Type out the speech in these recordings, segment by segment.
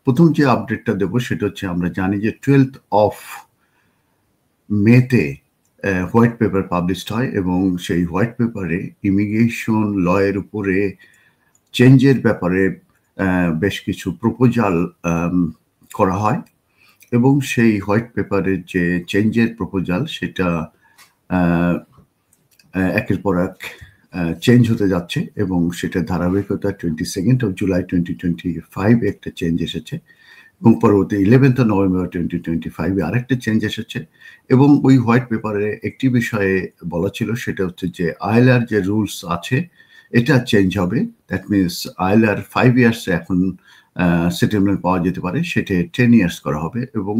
প্রথম যে আপডেটটা দেব সেটা হচ্ছে আমরা জানি যে 12th of মেতে হোয়াইট পেপার পাবলিশড হয় এবং সেই হোয়াইট পেপারে ইমিগ্রেশন লয়ের উপরে চেঞ্জের ব্যাপারে বেশ কিছু প্রপোজাল করা হয় এবং সেই হোয়াইট পেপারের যে চেঞ্জের প্রপোজাল সেটা একের পর এক চেঞ্জ হতে যাচ্ছে এবং সেটা ধারাবাহিকতা 22nd of July 2025 একটা চেঞ্জ এসেছে এবং পরবর্তী 11th of November 2025 আরেকটা চেঞ্জ এসেছে এবং ওই হোয়াইট পেপারে একটি বিষয়ে বলা ছিল সেটা হচ্ছে যে আইএলআর যে রুলস আছে এটা চেঞ্জ হবে। দ্যাট মিনস আইএলআর 5 ইয়ার্স এখন সেটেলমেন্ট পাওয়া যেতে পারে, সেটা 10 ইয়ার্স করা হবে এবং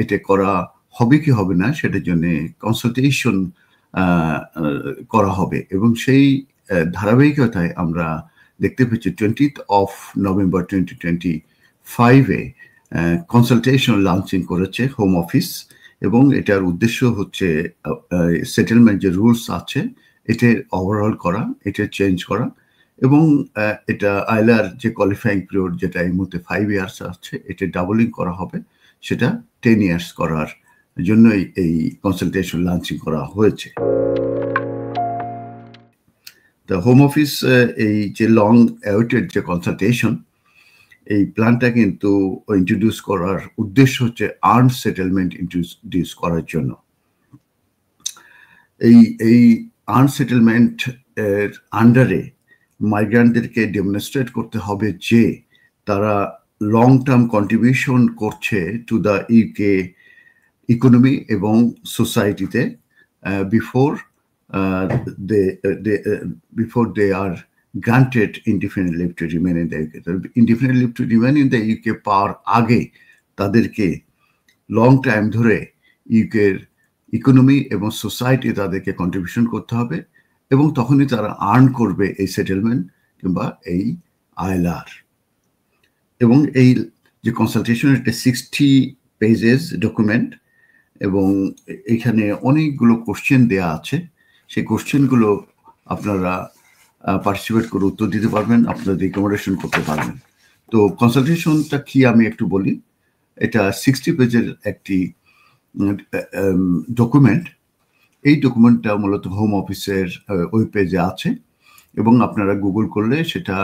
এটা করা হবে কি হবে না সেটার জন্য কনসালটেশন করা হবে এবং সেই ধারাবাহিকতায় আমরা দেখতে পেয়েছি 20th of November 2025 consultation launching করেছে হোম অফিস এবং এটার উদ্দেশ্য হচ্ছে সেটেলমেন্ট যে রুলস আছে এটা ওভারঅল করা, এটা চেঞ্জ করা এবং এটা আইএলআর যে কোয়ালিফাইং পিরিয়ড যেটা এই মুহূর্তে 5 ইয়ার্স আছে এটা ডাবলিং করা হবে, সেটা 10 ইয়ার্স করার জন্যই এই কনসালটেশন লঞ্চিং করা হয়েছে। দ্য হোম অফিস এই যে লং অ্যাওয়েটেড যে কনসালটেশন এই প্ল্যানটা কিন্তু ইন্ট্রোডিউস করার উদ্দেশ্য হচ্ছে আর্ন সেটেলমেন্ট ইন্ট্রোডিউস করার জন্য। এই আর্ন সেটেলমেন্ট এর আন্ডারে মাইগ্রান্টদেরকে ডেমনস্ট্রেট করতে হবে যে তারা লং টার্ম কন্ট্রিবিউশন করছে টু দ্য ইউকে ইকোনমি এবং সোসাইটিতে before they are granted indefinite leave to remain in the UK. Indefinite leave to remain in the UK পাওয়ার আগে তাদেরকে লং টাইম ধরে ইউকের ইকোনমি এবং সোসাইটি তাদেরকে কন্ট্রিবিউশন করতে হবে এবং তখনই তারা আর্ন করবে এই সেটেলমেন্ট কিংবা এই আইএলআর। এবং এই যে কনসালটেশন এটা 60 পেজেস ডকুমেন্ট এবং এখানে অনেকগুলো কোশ্চেন দেয়া আছে, সেই কোশ্চেনগুলো আপনারা পার্টিসিপেট করে উত্তর দিতে পারবেন, আপনাদের রিকমেন্ডেশন করতে পারবেন। তো কনসালটেশনটা কি আমি একটু বলি। এটা 60 পেজের একটি ডকুমেন্ট। এই ডকুমেন্টটা মূলত হোম অফিসের ওয়েব পেজে আছে এবং আপনারা গুগল করলে সেটা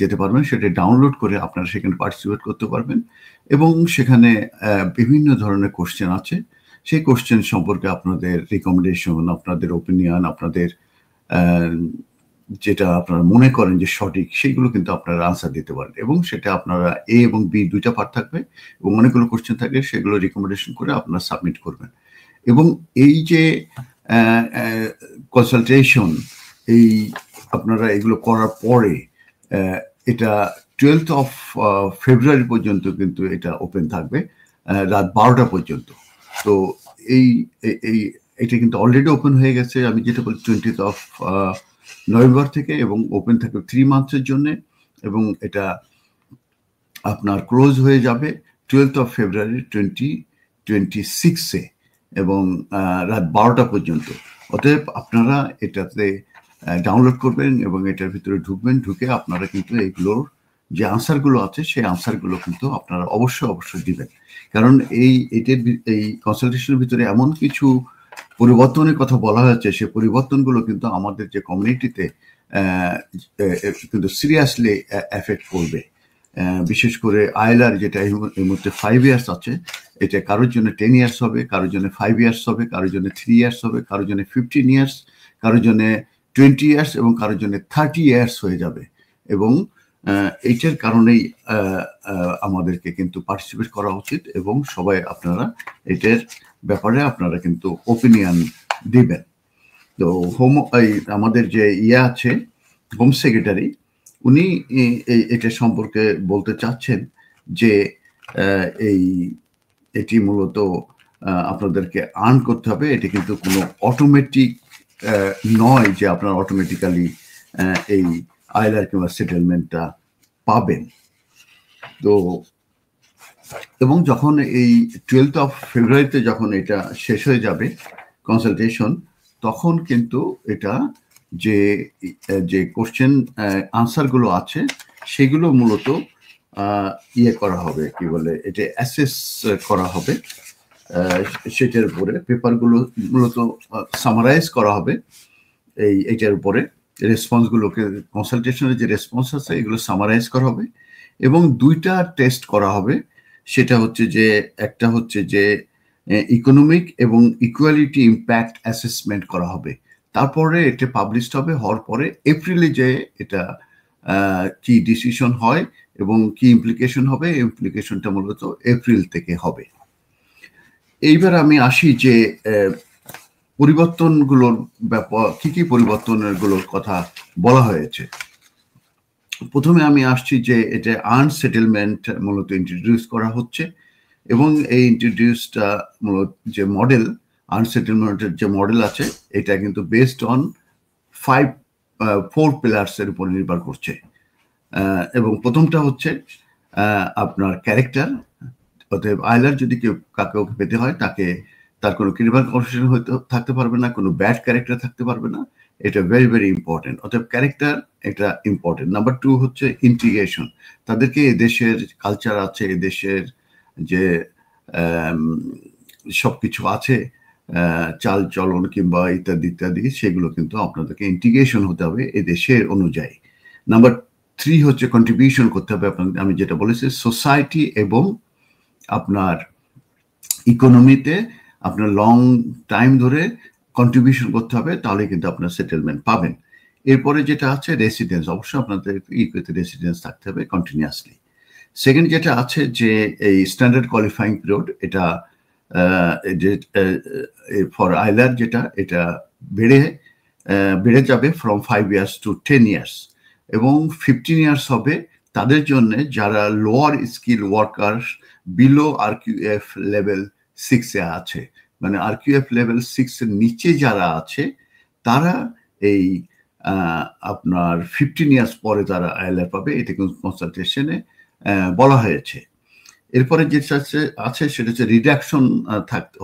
যেতে পারবেন, সেটা ডাউনলোড করে আপনারা সেখানে পার্টিসিপেট করতে পারবেন এবং সেখানে বিভিন্ন ধরনের কোশ্চেন আছে। সেই কোশ্চেন সম্পর্কে আপনাদের রিকমেন্ডেশন, আপনাদের ওপিনিয়ন, আপনাদের যেটা আপনারা মনে করেন যে সঠিক সেইগুলো কিন্তু আপনারা আনসার দিতে পারেন এবং সেটা আপনারা এ এবং বি দুইটা পার্ট থাকবে এবং অনেকগুলো কোশ্চেন থাকবে, সেগুলো রিকমেন্ডেশন করে আপনারা সাবমিট করবেন। এবং এই যে কনসালটেশন এই আপনারা এগুলো করার পরে এটা 12th of February পর্যন্ত কিন্তু এটা ওপেন থাকবে রাত 12টা পর্যন্ত। তো এটা কিন্তু অলরেডি ওপেন হয়ে গেছে, আমি যেটা বলি 20th of November থেকে, এবং ওপেন থাকবে 3 মান্থসের জন্য এবং এটা আপনার ক্লোজ হয়ে যাবে 12th of February 2026 এবং রাত 12টা পর্যন্ত। অতএব আপনারা এটাতে ডাউনলোড করবেন এবং এটার ভিতরে ঢুকবেন, ঢুকে আপনারা কিন্তু এইগুলোর যে আনসারগুলো আছে সেই আনসারগুলো কিন্তু আপনারা অবশ্যই দিবেন। কারণ এই কনসালটেশনের ভিতরে এমন কিছু পরিবর্তনের কথা বলা হয়েছে, সেই পরিবর্তনগুলো কিন্তু আমাদের যে কমিউনিটিতে কিন্তু সিরিয়াসলি এফেক্ট করবে। বিশেষ করে আইএলআর যেটা এই মুহূর্তে 5 ইয়ার্স আছে, এটা কারোর জন্য 10 ইয়ার্স হবে, কারোর জন্য 5 ইয়ার্স হবে, কারোর জন্য 3 ইয়ার্স হবে, কারোর জন্য 15 ইয়ার্স, কারোর জন্য 20 ইয়ার্স এবং কারোর জন্য 30 ইয়ার্স হয়ে যাবে। এবং এইটার কারণেই আমাদেরকে কিন্তু পার্টিসিপেট করা উচিত এবং সবাই আপনারা এটার ব্যাপারে আপনারা কিন্তু ওপিনিয়ন দিবেন। তো আমাদের যে আছে হোম সেক্রেটারি, উনি এটা সম্পর্কে বলতে চাচ্ছেন যে এটি মূলত আপনাদেরকে আর্ন করতে হবে, এটি কিন্তু কোনো অটোমেটিক নয় যে আপনারা অটোমেটিক্যালি এই আইএলআর কিংবা সেটেলমেন্টটা পাবেন। তো এবং যখন এই 12th of February যখন এটা শেষ হয়ে যাবে কনসালটেশন, তখন কিন্তু এটা যে কোশ্চেন আনসারগুলো আছে সেগুলো মূলত ইয়ে করা হবে, কি বলে, এটা অ্যাসেস করা হবে, সেটার উপরে পেপারগুলো মূলত সামারাইজ করা হবে এইটার উপরে, রেসপন্সগুলোকে, কনসালটেশনের যে রেসপন্স আছে এগুলো সামারাইজ করা হবে, এবং দুইটা টেস্ট করা হবে। সেটা হচ্ছে যে একটা হচ্ছে যে ইকোনমিক এবং ইকুয়ালিটি ইম্প্যাক্ট অ্যাসেসমেন্ট করা হবে, তারপরে এটা পাবলিশড হবে, হওয়ার পরে এপ্রিলে যে এটা কি ডিসিশন হয় এবং কি ইমপ্লিকেশন হবে, ইমপ্লিকেশনটা মূলত এপ্রিল থেকে হবে। এইবার আমি আসি যে পরিবর্তনগুলোর ব্যাপার, কি কি পরিবর্তনগুলোর কথা বলা হয়েছে। প্রথমে আমি আসছি যে এটা আর্ন সেটেলমেন্ট মূলত ইন্ট্রোডিউস করা হচ্ছে, এবং এই ইন্ট্রোডিউসটা মূলত যে মডেল, আর্ন সেটেলমেন্টের যে মডেল আছে, এটা কিন্তু বেসড অন 4 পিলার্সের উপর নির্ভর করছে। এবং প্রথমটা হচ্ছে আপনার ক্যারেক্টার, অতএব আইলার যদি কেউ কাকেও পেতে হয় তাকে তার কোনো ক্রিমিনাল কনভিকশন হয়তো থাকতে পারবে না, কোনো ব্যাড ক্যারেক্টার থাকতে পারবে না, এটা ভেরি ভেরি ইম্পর্টেন্ট। অতএব ক্যারেক্টার এটা ইম্পর্টেন্ট। নাম্বার 2 হচ্ছে ইন্টিগ্রেশন, তাদেরকে এদেশের কালচার আছে, এদেশের যে সবকিছু আছে, চাল চলন কিংবা ইত্যাদি ইত্যাদি, সেগুলো কিন্তু আপনাদেরকে ইন্টিগ্রেশন হতে হবে এদেশের অনুযায়ী। নাম্বার 3 হচ্ছে কন্ট্রিবিউশন করতে হবে আপনাদের, আমি যেটা বলেছি সোসাইটি এবং আপনার ইকোনমিতে আপনার লং টাইম ধরে কন্ট্রিবিউশন করতে হবে, তাহলে কিন্তু আপনার সেটেলমেন্ট পাবেন। এরপরে যেটা আছে রেসিডেন্স, অবশ্যই আপনাদের ইকুয়েতে রেসিডেন্স থাকতে হবে কন্টিনিউয়াসলি। সেকেন্ড যেটা আছে যে এই স্ট্যান্ডার্ড কোয়ালিফাইং পিরিয়ড, এটা ফর আইলার যেটা, এটা বেড়ে যাবে ফ্রম 5 ইয়ার্স টু 10 ইয়ার্স, এবং 15 ইয়ার্স হবে তাদের জন্য যারা lower skill worker below RQF level 6 আছে, মানে RQF লেভেল 6 এর নিচে যারা আছে তারা এই আপনার 15 ইয়ার্স পরে তারা আইলার পাবে, এটা কিন্তু কনসালটেশনে বলা হয়েছে। এরপরে যেটা আছে সেটা হচ্ছে রিডাকশন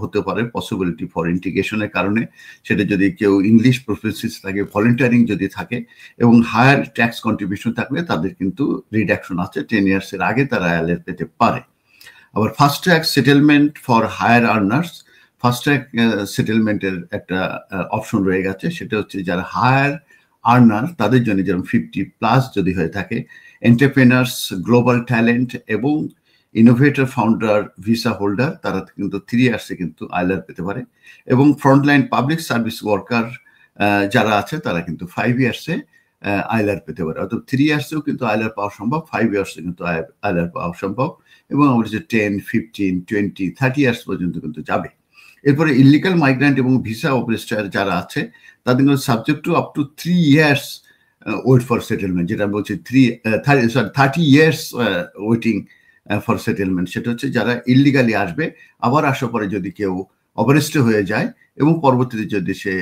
হতে পারে, পসিবিলিটি ফর ইন্টিগ্রেশনের কারণে, সেটা যদি কেউ ইংলিশ প্রফেসিস থাকে, ভলেন্টারিং যদি থাকে, এবং হায়ার ট্যাক্স কন্ট্রিবিউশন থাকলে তাদের কিন্তু রিডাকশন আছে, 10 ইয়ার্সের আগে তারা আইলার পেতে পারে। আবার fast track settlement for higher earners, fast track সেটেলমেন্টের একটা অপশন রয়ে গেছে, সেটা হচ্ছে যারা হায়ার আর্নার তাদের জন্য, যেমন 50+ যদি হয়ে থাকে, এন্টারপ্রেনার্স, গ্লোবাল ট্যালেন্ট এবং ইনোভেটর ফাউন্ডার ভিসা হোল্ডার, তারা কিন্তু 3 ইয়ার্সে কিন্তু আইলার পেতে পারে, এবং ফ্রন্টলাইন পাবলিক সার্ভিস ওয়ার্কার যারা আছে তারা কিন্তু 5 ইয়ার্সে আইলার পেতে পারে। অর্থাৎ 3 ইয়ার্সেও কিন্তু আইলার পাওয়া সম্ভব, 5 ইয়ার্সে কিন্তু আইলার পাওয়া সম্ভব, এবং আমরা যে 10, 15, 20, 30 ইয়ার্স পর্যন্ত কিন্তু যাবে। এরপরে ইলিগাল মাইগ্রেন্ট এবং ভিসা অপারেটর যারা আছে তাদের কিন্তু subject to up to 3 years wait for settlement, যেটা বলছি 30 ইয়ার্স ওয়েটিং ফর সেটেলমেন্ট, সেটা হচ্ছে যারা ইলিগালি আসবে, আবার আসার পরে যদি কেউ অবরেস্ট হয়ে যায় এবং পরবর্তীতে যদি সে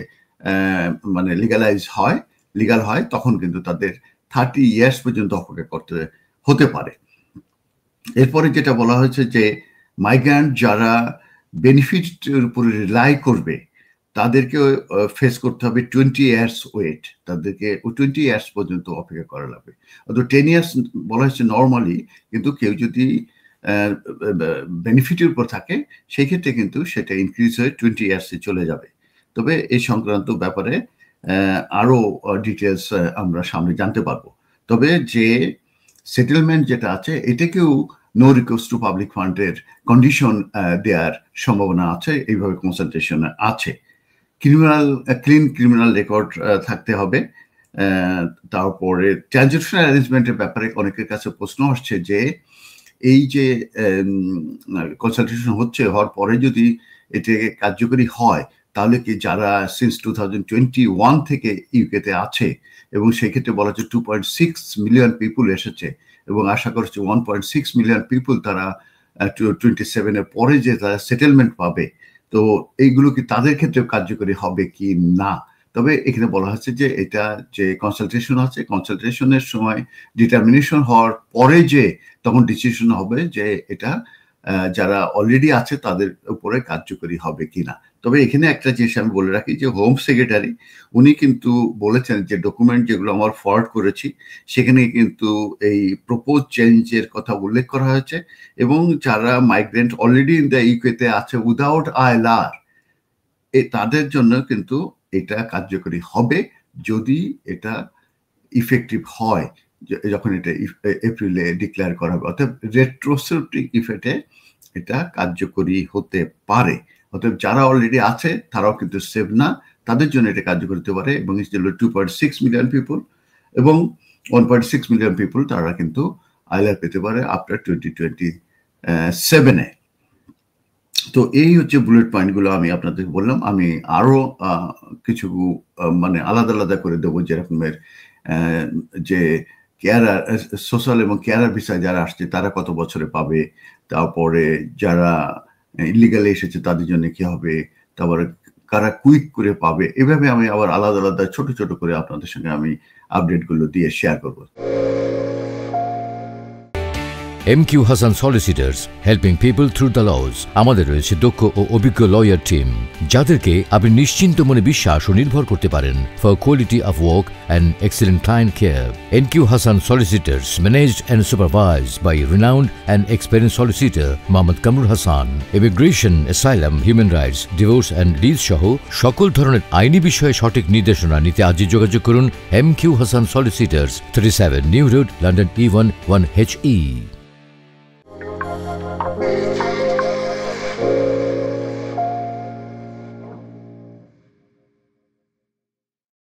মানে লিগাল হয়, তখন কিন্তু তাদের 30 ইয়ার্স পর্যন্ত অপেক্ষা করতে হতে পারে। এরপরে যেটা বলা হয়েছে যে মাইগ্রেন্ট যারা বেনিফিটের উপরে রিলাই করবে তাদেরকে ফেস করতে হবে 20 ইয়ার্স ওয়েট, তাদেরকে 20 ইয়ার্স পর্যন্ত অপেক্ষা করা লাগবে। অর্থাৎ 10 ইয়ার্স বলা হচ্ছে নর্মালি, কিন্তু কেউ যদি বেনিফিটের উপর থাকে সেই ক্ষেত্রে কিন্তু সেটা ইনক্রিজ হয়ে 20 ইয়ার্সে চলে যাবে। তবে এই সংক্রান্ত ব্যাপারে আরো ডিটেলস আমরা সামনে জানতে পারবো। তবে যে সেটেলমেন্ট যেটা আছে এটাকেও নো রিকোর্স টু পাবলিক ফান্ডের কন্ডিশন দেওয়ার সম্ভাবনা আছে, এইভাবে কনসালটেশনে আছে। ক্লিন ক্রিমিনাল রেকর্ড থাকতে হবে। তারপরে ট্রানজেকশনাল অ্যারেঞ্জমেন্টের ব্যাপারে অনেকের কাছে প্রশ্ন আসছে যে এই যে কনসালটেশন হওয়ার পরে যদি এটা কার্যকরী হয়, তাহলে কি যারা সিন্স 2021 থেকে ইউকেতে আছে, এবং সেক্ষেত্রে বলা হচ্ছে 2.6 মিলিয়ন পিপুল এসেছে, এবং আশা করছে 1.6 মিলিয়ন পিপুল তারা 27-এর পরে যে তারা সেটেলমেন্ট পাবে, তো এইগুলো কি তাদের ক্ষেত্রে কার্যকরী হবে কি না। তবে এখানে বলা হচ্ছে যে এটা যে কনসালটেশন আছে, কনসালটেশনের সময় ডিটারমিনেশন হওয়ার পরে যে তখন ডিসিশন হবে যে এটা যারা অলরেডি আছে তাদের উপরে কার্যকরী হবে কিনা। তবে এখানে একটা জিনিস আমি বলে রাখি যে হোম সেক্রেটারি উনি কিন্তু বলেছেন যে ডকুমেন্ট যেগুলো আমার ফরওয়ার্ড করেছি সেখানে কিন্তু এই প্রপোজ চেঞ্জের কথা উল্লেখ করা হয়েছে, এবং যারা মাইগ্রেন্ট অলরেডি ইন দ্য ইউকেতে আছে উইদাউট ILR তাদের জন্য কিন্তু এটা কার্যকরী হবে যদি এটা ইফেক্টিভ হয়, যখন এটা এপ্রিলে ডিক্লেয়ার করা হবে। অর্থাৎ রেট্রোস্পেক্টিভ ইফেক্টে এটা কার্যকরী হতে পারে। অতএব যারা অলরেডি আছে তারাও কিন্তু সেভ না, তাদের জন্য এটা কার্যকরী হতে পারে। এবং 2.6 মিলিয়ন পিপল এবং 1.6 মিলিয়ন পিপল তারা কিন্তু ILR পেতে পারে আফটার 2027-এ। তো এই হচ্ছে বুলেট পয়েন্টগুলো আমি আপনাদের বললাম। আমি আরো কিছু মানে আলাদা আলাদা করে দেবো, যেরকমের যে কেয়ারার সোশ্যাল এবং কেয়ারার ভিসায় যারা আসছে তারা কত বছরে পাবে, তারপরে যারা ইলিগালি এসেছে তাদের জন্য কি হবে, তারপরে কারা কুইক করে পাবে, এভাবে আমি আবার আলাদা আলাদা ছোট ছোট করে আপনাদের সঙ্গে আমি আপডেটগুলো দিয়ে শেয়ার করবো। MQ Hassan Solicitors, helping people through the laws. আমাদের রয়েছে দক্ষ ও অভিজ্ঞ লয়ার টিম, যাদেরকে আপনি নিশ্চিন্ত মনে বিশ্বাস ও নির্ভর করতে পারেন for quality of work and excellent client care. MQ Hassan Solicitors, managed and supervised by renowned and experienced solicitor Mohammad Kamrul Hassan. Immigration, asylum, human rights, divorce and lease সহ সকল ধরনের আইনি বিষয়ে সঠিক নির্দেশনা নিতে আজই যোগাযোগ করুন MQ Hassan Solicitors, 37 New Road, London E1 1HE.